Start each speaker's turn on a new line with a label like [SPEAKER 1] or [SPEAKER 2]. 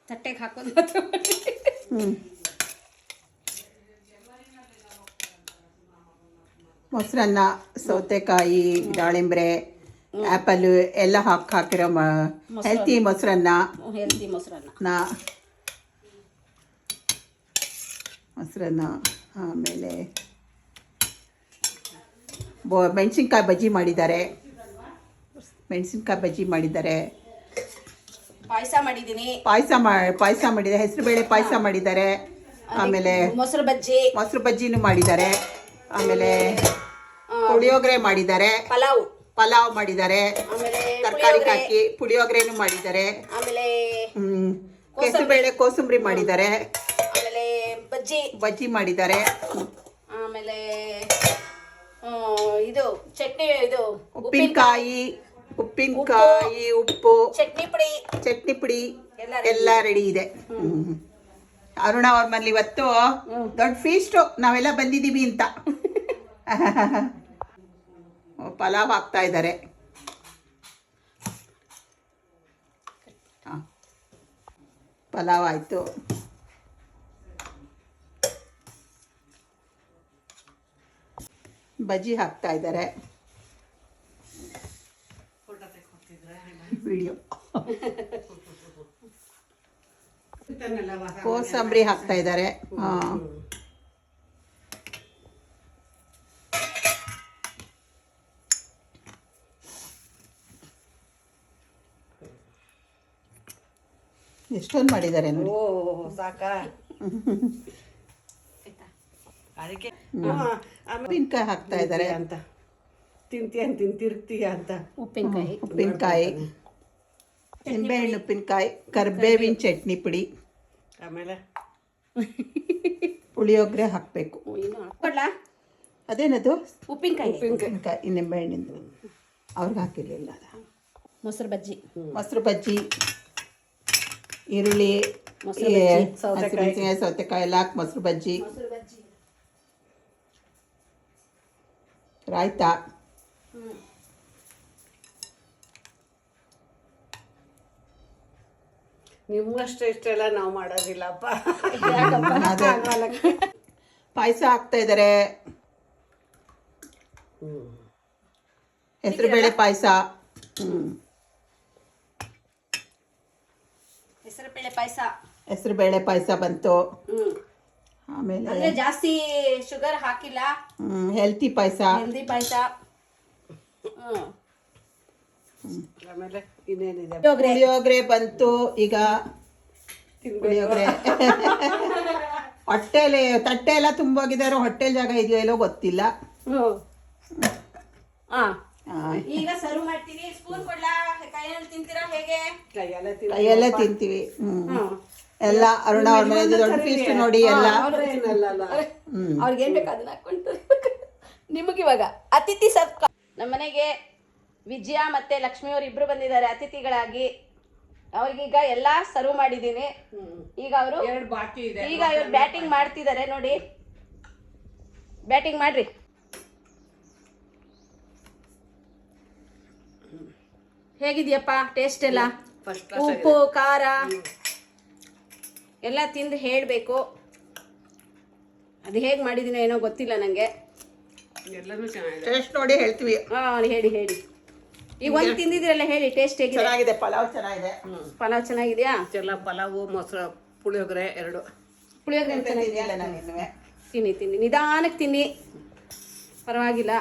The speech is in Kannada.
[SPEAKER 1] ತಟ್ಟೆಗೆ ಹಾಕೋದು.
[SPEAKER 2] ಮೊಸರನ್ನ, ಸೌತೆಕಾಯಿ, ದಾಳಿಂಬ್ರೆ, ಆ್ಯಪಲ್ ಎಲ್ಲ ಹಾಕಿರೋ ಹೆಲ್ತಿ ಮೊಸರನ್ನ. ಆಮೇಲೆ ಮೆಣಸಿನ್ಕಾಯಿ ಬಜ್ಜಿ ಮಾಡಿದ್ದಾರೆ.
[SPEAKER 1] ಪಾಯಸ ಮಾಡಿದ್ದೀನಿ.
[SPEAKER 2] ಪಾಯಸ ಮಾಡಿದ್ದಾರೆ, ಹೆಸರುಬೇಳೆ ಪಾಯಸ ಮಾಡಿದ್ದಾರೆ. ಆಮೇಲೆ
[SPEAKER 1] ಮೊಸರು
[SPEAKER 2] ಬಜ್ಜಿನೂ ಮಾಡಿದ್ದಾರೆ. ಆಮೇಲೆ ಪುಳಿಯೋಗರೆ ಮಾಡಿದ್ದಾರೆ. ಪಲಾವ್ ಮಾಡಿದ್ದಾರೆ. ತರಕಾರಿ ಹಾಕಿ ಪುಳಿಯೋಗರೆನೂ ಮಾಡಿದ್ದಾರೆ.
[SPEAKER 1] ಆಮೇಲೆ
[SPEAKER 2] ಹೆಸರುಬೇಳೆ ಕೋಸಂಬರಿ ಮಾಡಿದ್ದಾರೆ.
[SPEAKER 1] ಆಮೇಲೆ
[SPEAKER 2] ಬಜ್ಜಿ ಮಾಡಿದ್ದಾರೆ.
[SPEAKER 1] ಆಮೇಲೆ ಇದು ಚಟ್ನಿ, ಇದು
[SPEAKER 2] ಉಪ್ಪಿನಕಾಯಿ, ಉಪ್ಪು, ಚಟ್ನಿ ಪುಡಿ ಎಲ್ಲ ರೆಡಿ ಇದೆ. ಅರುಣ ಅವ್ರ ಮನೇಲಿ ಇವತ್ತು ದೊಡ್ಡ ಫೀಸ್ಟು, ನಾವೆಲ್ಲ ಬಂದಿದ್ದೀವಿ ಅಂತ. ಪಲಾವ್ ಹಾಕ್ತಾ ಇದ್ದಾರೆ. ಪಲಾವ್ ಆಯಿತು. ಬಜ್ಜಿ ಹಾಕ್ತಾ ಇದ್ದಾರೆ. ವಿಡಿಯೋ ಕೋಸಂಬರಿ ಹಾಕ್ತಾ ಇದ್ದಾರೆ. ಎಷ್ಟೊಂದು ಮಾಡಿದ್ದಾರೆ ನೋಡಿ. ಉಪ್ಪಿನಕಾಯಿ ಹಾಕ್ತಾ ಇದ್ದಾರೆ
[SPEAKER 3] ಅಂತ. ತಿಂತೀಯ ಅಂತ
[SPEAKER 2] ಉಪ್ಪಿನಕಾಯಿ, ನಿಂಬೆಹಣ್ಣು ಉಪ್ಪಿನಕಾಯಿ, ಕರಿಬೇವಿನ ಚಟ್ನಿ ಪುಡಿ,
[SPEAKER 3] ಆಮೇಲೆ
[SPEAKER 2] ಪುಳಿಯೋಗರೆ ಹಾಕಬೇಕು. ಅದೇನದು?
[SPEAKER 1] ಉಪ್ಪಿನಕಾಯಿ,
[SPEAKER 2] ನಿಂಬೆಹಣ್ಣಿಂದು. ಅವ್ರಿಗೆ ಹಾಕಿರಲಿಲ್ಲ.
[SPEAKER 1] ಮೊಸರು
[SPEAKER 2] ಬಜ್ಜಿ, ಈರುಳ್ಳಿ, ಸೌತೆಕಾಯಿ ಎಲ್ಲ ಹಾಕಿ ಮೊಸರು ಬಜ್ಜಿ, ರಾಯ್ತ,
[SPEAKER 3] ನಿಮ್ಗಷ್ಟು ಇಷ್ಟೆಲ್ಲ ನಾವು ಮಾಡೋದಿಲ್ಲಪ್ಪ.
[SPEAKER 2] ಪಾಯಸ ಹಾಕ್ತಾ ಇದ್ದಾರೆ. ಹೆಸರುಬೇಳೆ ಪಾಯಸ. ಹೆಸರುಬೇಳೆ ಪಾಯಸ ಬಂತು. ಆಮೇಲೆ
[SPEAKER 1] ಜಾಸ್ತಿ ಶುಗರ್ ಹಾಕಿಲ್ಲ,
[SPEAKER 2] ಹೆಲ್ತಿ ಪಾಯಸ.
[SPEAKER 3] ಆಮೇಲೆ ಇನ್ನೇನಿದೆ?
[SPEAKER 2] ಪುಳಿಯೋಗರೆ ಬಂತು. ಈಗ ಪುಳಿಯೋಗರೆ ಹೊಟ್ಟೆಲಿ ತಟ್ಟೆ ಎಲ್ಲ ತುಂಬೋಗಿದಾರೋ, ಹೊಟ್ಟೆಲ್ ಜಾಗ ಇದೆಯೋ ಎಲ್ಲೋ ಗೊತ್ತಿಲ್ಲ.
[SPEAKER 1] ಈಗ ಸರ್ವ್ ಮಾಡ್ತೀನಿ. ಸ್ಪೂನ್ ಕೊಡ್ಲಾ? ಕೈಯಲ್ಲಿ ತಿಂತೀರಾ ಹೇಗೆ?
[SPEAKER 2] ಕೈಯಲ್ಲೇ ತಿಂತೀವಿ. ಎಲ್ಲ ಅರುಣ ಅವ್ರ ಮನೆ ದೊಡ್ಡ ಫೀಸ್ಟ್ ನೋಡಿ. ಎಲ್ಲ
[SPEAKER 1] ಅವ್ರಿಗೆ ಏನ್ ಬೇಕು ಅದನ್ನ ಹಾಕೊಂಡು ನಿಮಗೆ ಇವಾಗ ಅತಿಥಿ ಸತ್ಕಾರ. ನಮ್ಮನೆಗೆ ವಿಜಯ ಮತ್ತೆ ಲಕ್ಷ್ಮಿ ಅವರು ಇಬ್ರು ಬಂದಿದ್ದಾರೆ ಅತಿಥಿಗಳಾಗಿ. ಅವ್ರಿಗೀಗ ಎಲ್ಲ ಸರ್ವ್ ಮಾಡಿದ್ದೀನಿ. ಈಗ ಅವರು ಇವ್ರು ಬ್ಯಾಟಿಂಗ್ ಮಾಡ್ತಿದ್ದಾರೆ ನೋಡಿ. ಬ್ಯಾಟಿಂಗ್ ಮಾಡ್ರಿ. ಹೇಗಿದೆಯಪ್ಪ ಟೇಸ್ಟ್ ಎಲ್ಲ? ಉಪ್ಪು ಖಾರ ಎಲ್ಲ ತಿಂದು ಹೇಳಬೇಕು. ಅದು ಹೇಗೆ ಮಾಡಿದ್ದೀನಿ ಏನೋ ಗೊತ್ತಿಲ್ಲ ನನಗೆ.
[SPEAKER 2] ಟೇಸ್ಟ್ ನೋಡಿ ಹೇಳ್ತೀವಿ.
[SPEAKER 1] ಹೇಳಿ. ಈಗ ಒಂದು ತಿಂದಿದ್ರಲ್ಲ, ಹೇಳಿ ಟೇಸ್ಟ್ ಹೇಗಿದೆ?
[SPEAKER 2] ಚೆನ್ನಾಗಿದೆ. ಪಲಾವ್ ಚೆನ್ನಾಗಿದೆ.
[SPEAKER 1] ಪಲಾವ್ ಚೆನ್ನಾಗಿದೆಯಾ?
[SPEAKER 3] ಪಲಾವು, ಮೊಸರು, ಪುಳಿಯೋಗರೆ ಎರಡು.
[SPEAKER 1] ಪುಳಿಯೋಗರೆ ಚೆನ್ನಾಗಿದೆಯಾ? ತಿನ್ನಿ ನಿಧಾನಕ್ಕೆ ತಿನ್ನಿ, ಪರವಾಗಿಲ್ಲ.